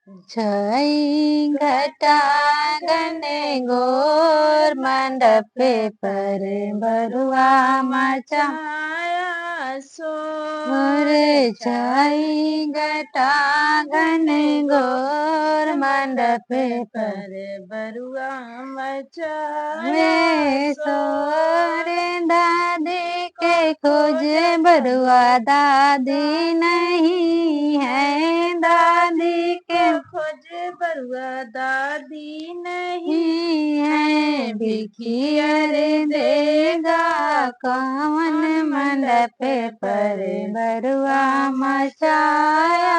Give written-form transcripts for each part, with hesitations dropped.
छई घटा गने गोर मंडप पर बरुआ मचाया सोर छई घटा गने गोर मंडप पर बरुआ मचाया सोर दादी के खोजे बरुआ दादी नहीं है दादी के खोजे बरुआ दादी नहीं है भिखिया रे देगा कौन मंडप पर बरुआ मचाया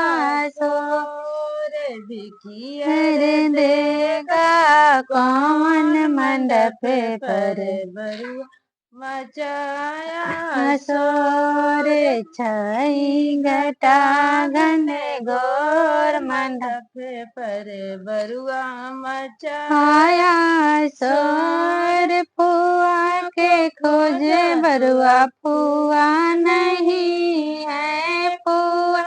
सोर भिखिया रे देगा कौन मंडप पर बरुआ मचाया सोर छई घटा घने गोर मंडप पर बरुआ मचाया सोर फुआ के खोजे बरुआ फुआ नहीं है फुआ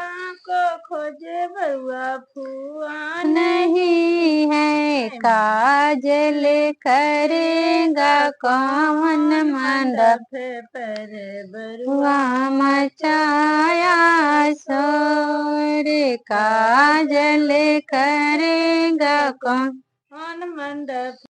को खोजे बरुआ फुआ नहीं है काजल करेगा कौन मंडप पर बरुआ मचाया सोर काजल करेगा कौन मंडप